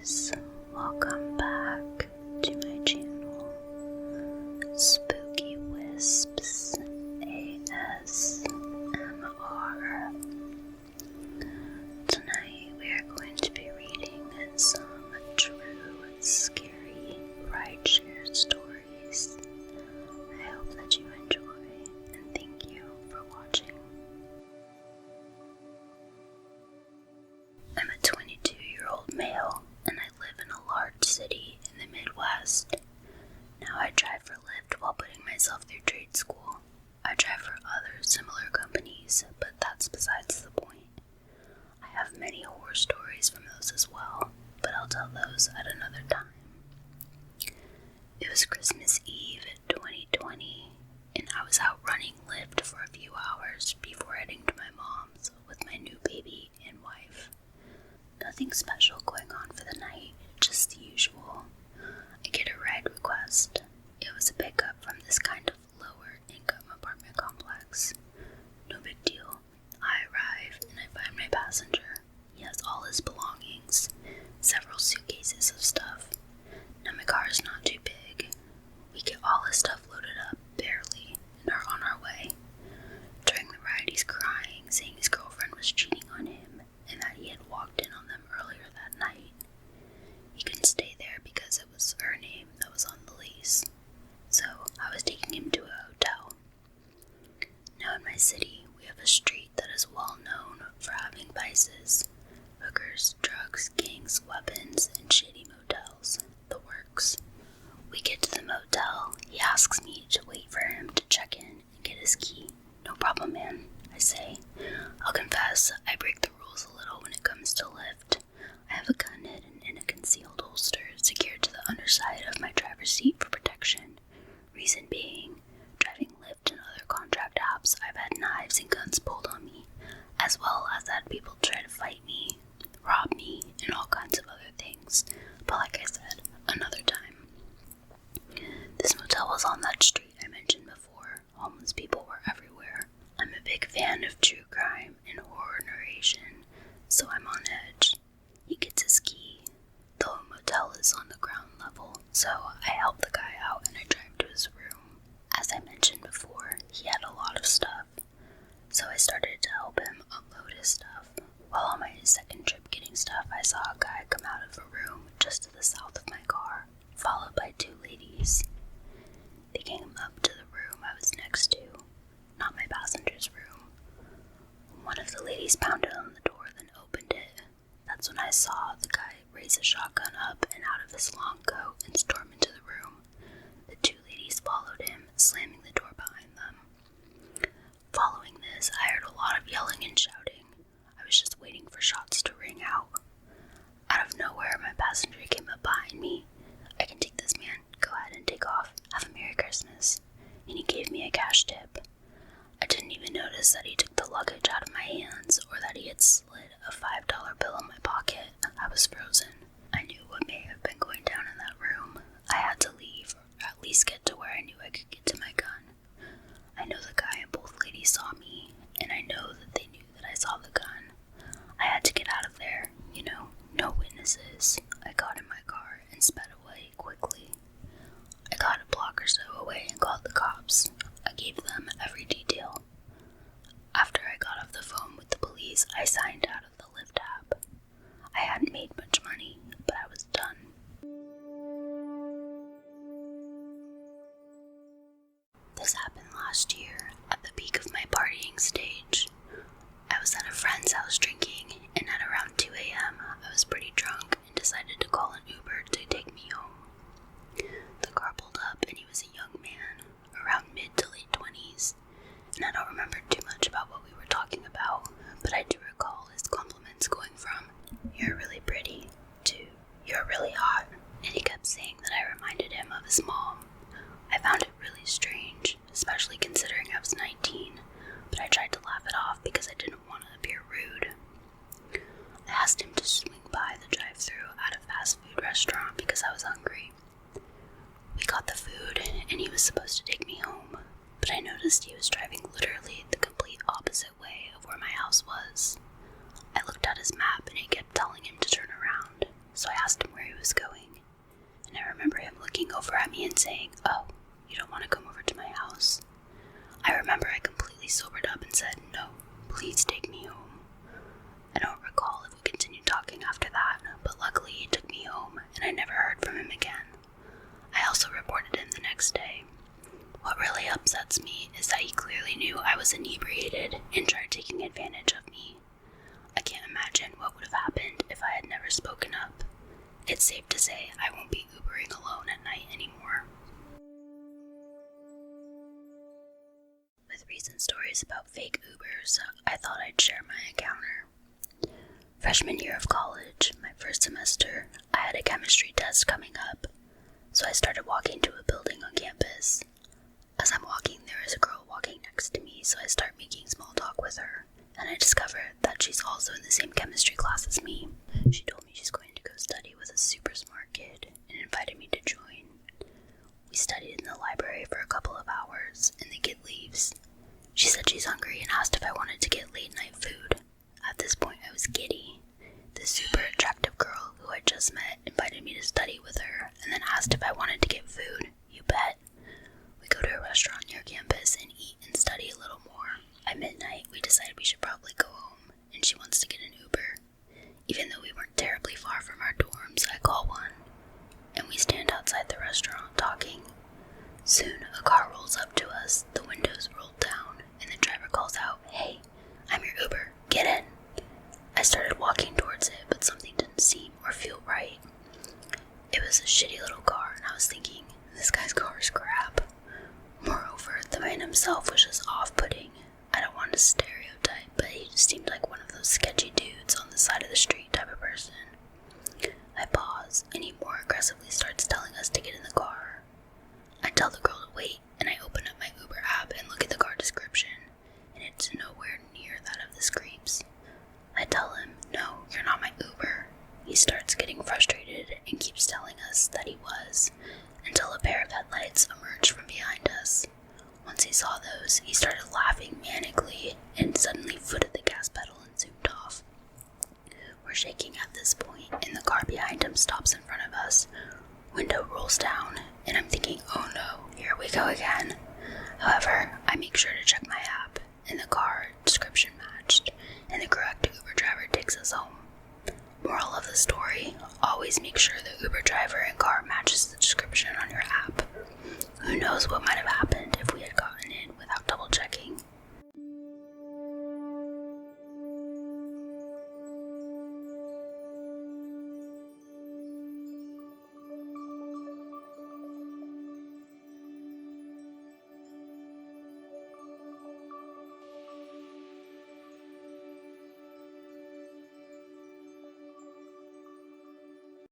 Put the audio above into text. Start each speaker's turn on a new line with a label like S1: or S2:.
S1: guys, welcome back to my channel, Spooky Wisps ASMR. Tonight we are going to be reading some true scary rideshare stories. I hope that you enjoy, and thank you for watching. I'm a 22-year-old male, and I live in a large city in the Midwest. Now I drive for Lyft while putting myself through trade school. I drive for other similar companies, but that's besides the point. I have many horror stories from those as well, but I'll tell those at another time. It was Christmas Eve 2020, and I was out running Lyft for a few hours before heading to my mom's with my new baby and wife. Nothing special going on for the night, just the usual. I get a ride request. It was a pickup from this kind of lower income apartment complex. No big deal. I arrive and I find my passenger. He has all his belongings, several suitcases of stuff. Now my car is not too big. We get all his stuff loaded up, barely, and are on our way. During the ride he's crying, saying his girlfriend was cheating on him and that he had walked in on them earlier that night. He couldn't stay there because it was her name that was on the lease. So I was taking him to a hotel. Now in my city, we have a street that is well known for having vices, hookers, drugs, gangs, weapons, and shady motels, the works. We get to the motel. He asks me to wait for him to check in and get his key. No problem, man, I say. I'll confess, I break the rules a little when it comes to Lyft. I have a gun hidden in a concealed holster secured to the underside of my driver's seat for protection. Reason being, driving Lyft and other contract apps, I've had knives and guns pulled on me, as well as had people try to fight me, rob me, and all kinds of other things. But like I said, another time. This motel was on that street I mentioned before. Homeless people were everywhere. I'm a big fan of true crime and horror narration, so I'm on edge. He gets his key. The motel is on the ground level, so I help the guy out and I drive to his room. As I mentioned before, he had a lot of stuff, so I started to help him unload his stuff. While on my second trip getting stuff, I saw a guy come out of a room just to the south of my car, followed by two ladies. They came up to the room I was next to, not my passenger's room. One of the ladies pounded on the door, then opened it. That's when I saw the guy raise a shotgun up and out of his long coat and storm into the room. The two ladies followed him, slamming the door behind them. Following this, I heard a lot of yelling and shouting. I was just waiting for shots to ring out. Out of nowhere, my passenger came up behind me. I can take this, man. Go ahead and take off. Have a Merry Christmas. And he gave me a cash tip. I didn't even notice that he took the luggage out of my hands or that he had slid a $5 bill in my pocket. I was frozen. I knew what may have been going down in that room. I had to leave, or at least get to where I knew I could get to my gun. I know the guy and both ladies saw me, and I know that they knew that I saw the gun. I had to get out of there, no witnesses. I got in my car and sped away quickly. I got a block or so away and called the cops. I gave them every detail. After I got off the phone with the police, I signed out of the Lyft app. I hadn't made much money, but I was done. This happened last year, at the peak of my partying stage. I was at a friend's house drinking, and at around 2 a.m., I was pretty drunk and decided to call an Uber to take me home. The car pulled up, and he was a young man, around mid to late 20s, and I don't remember too much about what we were talking about, but I do recall his compliments going from, "You're really pretty," to, "You're really hot," and he kept saying that I reminded him of his mom. I found it really strange, especially considering I was 19, but I tried to laugh it off because I didn't want to appear rude. I asked him to swing by the drive-thru at a fast food restaurant because I was hungry. We got the food, and he was supposed to take me home, but I noticed he was driving literally the complete opposite way of where my house was. I looked at his map, and it kept telling him to turn around, so I asked him where me and saying, "Oh, you don't want to come over to my house?" I remember I completely sobered up and said, "No, please take me home." I don't recall if we continued talking after that, but luckily he took me home and I never heard from him again. I also reported him the next day. What really upsets me is that he clearly knew I was inebriated and tried taking advantage of me. I can't imagine what would have happened if I had never spoken up. It's safe to say I won't be Ubering alone at night anymore. With recent stories about fake Ubers, I thought I'd share my encounter. Freshman year of college, my first semester, I had a chemistry test coming up, so I started walking to a building on campus. As I'm walking, there is a girl walking next to me, so I start making small talk with her, and I discover that she's also in the same chemistry class as me. She told me she's going to go study with a super smart kid and invited me to join. We studied in the library for a couple of hours, and the kid leaves. She said she's hungry and asked if I wanted to get late-night food. At this point, I was giddy. The super attractive girl who I just met invited me to study with her and then asked if I wanted to get food. You bet. We go to a restaurant near campus and eat and study a little more. At midnight, we decided we should probably go home, and she wants to get an Uber. Even though we weren't terribly far from our dorms, I call one, and we stand outside the restaurant talking. Soon, a car rolls up to us, the windows rolled down, and the driver calls out, "Hey, I'm your Uber, get in." I started walking towards it, but something didn't seem or feel right. It was a shitty little car, and I was thinking, this guy's car is crap. Moreover, the man himself was just off-putting. I don't want to stereotype, but he just seemed like one of those sketchy dudes on the side of the street type of person. I pause, and he more aggressively starts telling us to get in the car. I tell the girl to wait, and I open up my Uber app and look at the car description, and it's nowhere near that of this creep's. I tell him, "No, you're not my Uber." He starts getting frustrated and keeps telling us that he was, until a pair of headlights emerged from behind us. Once he saw those, he started laughing manically and suddenly footed the gas pedal and zoomed off. We're shaking at this point, and the car behind him stops in front of us. Window rolls down, and I'm thinking, oh no, here we go again. However, I make sure to check my app, and the car description matched, and the correct Uber driver takes us home. Moral of the story, always make sure the